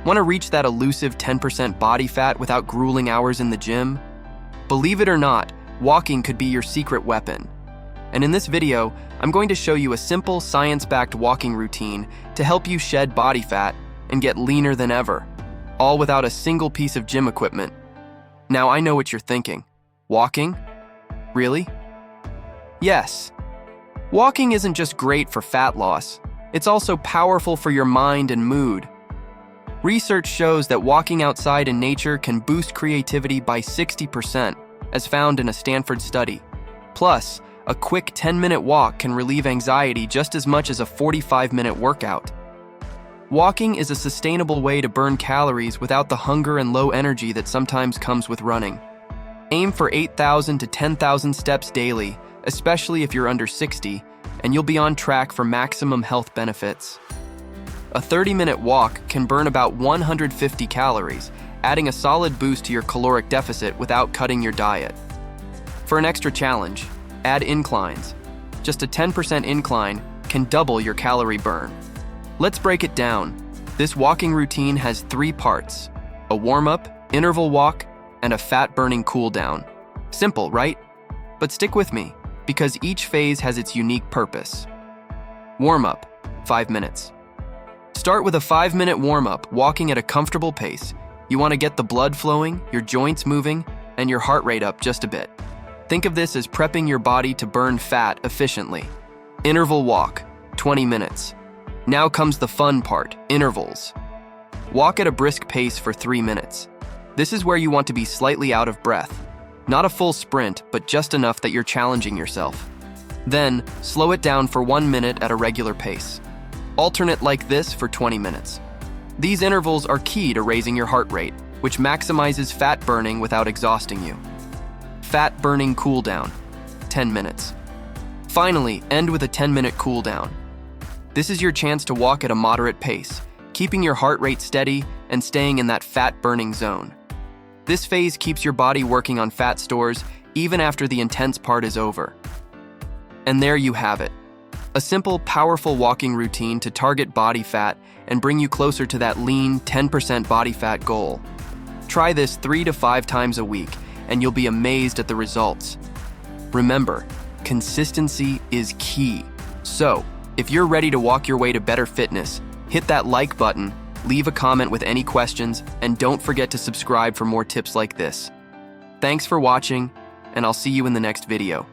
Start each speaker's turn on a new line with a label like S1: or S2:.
S1: Want to reach that elusive 10% body fat without grueling hours in the gym? Believe it or not, walking could be your secret weapon. And in this video, I'm going to show you a simple, science-backed walking routine to help you shed body fat and get leaner than ever, all without a single piece of gym equipment. Now, I know what you're thinking. Walking? Really? Yes. Walking isn't just great for fat loss, it's also powerful for your mind and mood. Research shows that walking outside in nature can boost creativity by 60%, as found in a Stanford study. Plus, a quick 10-minute walk can relieve anxiety just as much as a 45-minute workout. Walking is a sustainable way to burn calories without the hunger and low energy that sometimes comes with running. Aim for 8,000 to 10,000 steps daily, especially if you're under 60, and you'll be on track for maximum health benefits. A 30-minute walk can burn about 150 calories, adding a solid boost to your caloric deficit without cutting your diet. For an extra challenge, add inclines. Just a 10% incline can double your calorie burn. Let's break it down. This walking routine has 3 parts: a warm-up, interval walk, and a fat-burning cool-down. Simple, right? But stick with me, because each phase has its unique purpose. Warm-up, 5 minutes. Start with a 5-minute warm-up, walking at a comfortable pace. You want to get the blood flowing, your joints moving, and your heart rate up just a bit. Think of this as prepping your body to burn fat efficiently. Interval walk, 20 minutes. Now comes the fun part, intervals. Walk at a brisk pace for 3 minutes. This is where you want to be slightly out of breath. Not a full sprint, but just enough that you're challenging yourself. Then, slow it down for 1 minute at a regular pace. Alternate like this for 20 minutes. These intervals are key to raising your heart rate, which maximizes fat burning without exhausting you. Fat burning cool down, 10 minutes. Finally, end with a 10-minute cool down. This is your chance to walk at a moderate pace, keeping your heart rate steady and staying in that fat burning zone. This phase keeps your body working on fat stores even after the intense part is over. And there you have it. A simple, powerful walking routine to target body fat and bring you closer to that lean 10% body fat goal. Try this 3 to 5 times a week, and you'll be amazed at the results. Remember, consistency is key. So, if you're ready to walk your way to better fitness, hit that like button, leave a comment with any questions, and don't forget to subscribe for more tips like this. Thanks for watching, and I'll see you in the next video.